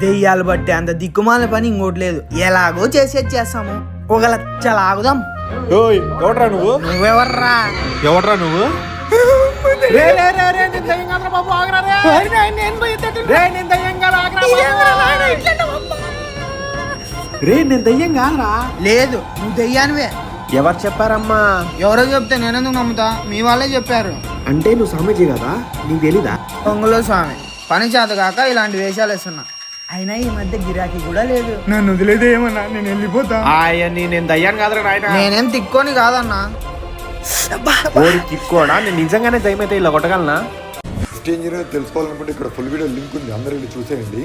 దెయ్యాలు బట్టి అంత దిక్కుమాల పని ఇంకోటి లేదు. ఎలాగో చేసేస్తాము. ఒక లచ్చలు ఆగుదాం. ఎవట్రా నువ్వు? నువ్వెవర్రా? ఎవట్రా నువ్వు? నేను దయ్యం కాదురా. లేదు, నువ్వు దెయ్యానివే. ఎవరు చెప్పారమ్మా? ఎవరో చెప్తే నేనెందుకు నమ్ముతా? మీ వాళ్ళే చెప్పారు. అంటే నువ్వు స్వామీజీ కదా, నీకు తెలీదా? పొంగులో స్వామి పని చేత కాక ఇలాంటి వేషాలు వేస్తున్నా. అయినా ఈ మధ్య గిరాకీ కూడా లేదు. నన్ను వదిలేదే ఏమన్నా, నేను వెళ్ళిపోతా. నేను దయ్యాన్ని కాదురా నాయన. నేనేం తిక్కోని కాదన్నా. తిక్కోడా? నేను నిజంగానే దయ్యం అయితే ఇలా కొట్టగలనా? తెలుసుకోవాలనుకుంటే ఇక్కడ ఫుల్ వీడియో లింక్ ఉంది, అందరూ చూసేయండి.